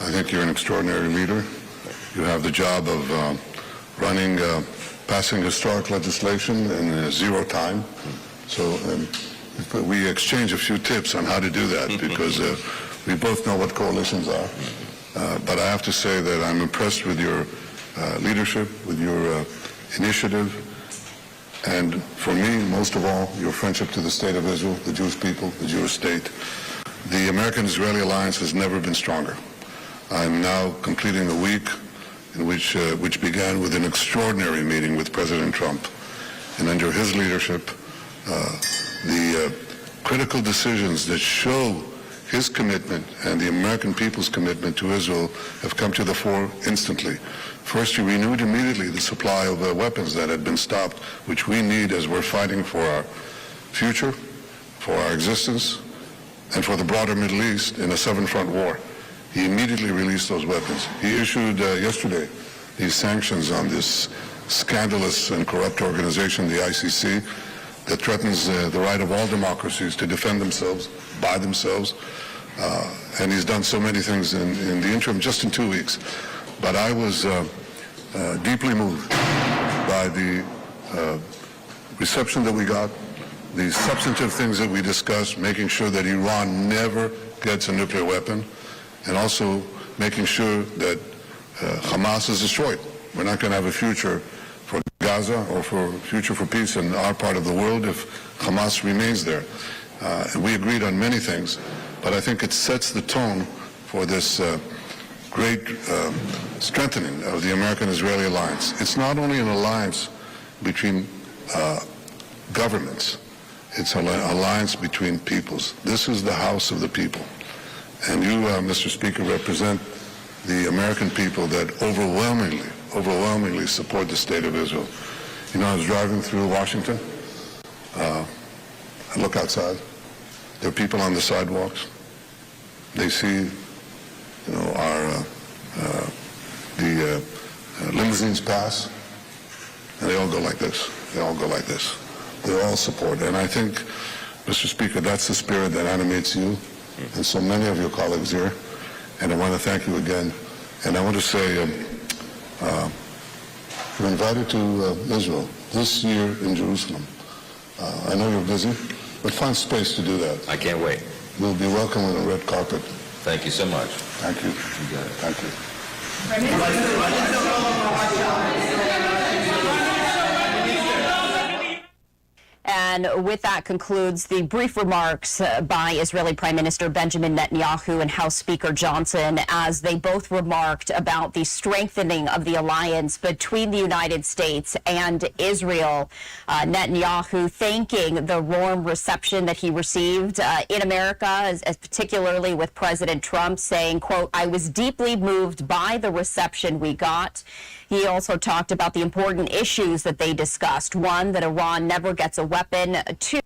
I think you're an extraordinary leader. You have the job of passing historic legislation in zero time. So we exchange a few tips on how to do that because we both know what coalitions are. But I have to say that I'm impressed with your leadership, with your initiative, and for me, most of all, your friendship to the State of Israel, the Jewish people, the Jewish state. The American-Israeli alliance has never been stronger. I'm now completing a week in which began with an extraordinary meeting with President Trump. And under his leadership, the critical decisions that show his commitment and the American people's commitment to Israel have come to the fore instantly. First, he renewed immediately the supply of weapons that had been stopped, which we need as we're fighting for our future, for our existence, and for the broader Middle East in a seven-front war. He immediately released those weapons. He issued yesterday these sanctions on this scandalous and corrupt organization, the ICC, that threatens the right of all democracies to defend themselves by themselves. And he's done so many things in the interim, just in 2 weeks. But I was deeply moved by the reception that we got, the substantive things that we discussed, making sure that Iran never gets a nuclear weapon, and also making sure that Hamas is destroyed. We're not going to have a future for Gaza or for a future for peace in our part of the world if Hamas remains there. And we agreed on many things, but I think it sets the tone for this great strengthening of the American-Israeli alliance. It's not only an alliance between governments, it's an alliance between peoples. This is the house of the people. And you, Mr. Speaker, represent the American people that overwhelmingly support the State of Israel. You know, I was driving through Washington. I look outside. There are people on the sidewalks. They see, you know, the limousines pass, and they all go like this. They all go like this. They all support. And I think, Mr. Speaker, that's the spirit that animates you and so many of your colleagues here. And I want to thank you again. And I want to say, you're invited to Israel this year in Jerusalem. I know you're busy, but find space to do that. I can't wait. You'll be welcome on a red carpet. Thank you so much. Thank you. You got it. Thank you. And with that concludes the brief remarks by Israeli Prime Minister Benjamin Netanyahu and House Speaker Johnson as they both remarked about the strengthening of the alliance between the United States and Israel. Netanyahu thanking the warm reception that he received in America, as particularly with President Trump, saying, quote, "I was deeply moved by the reception we got." He also talked about the important issues that they discussed. One, that Iran never gets a weapon. Two,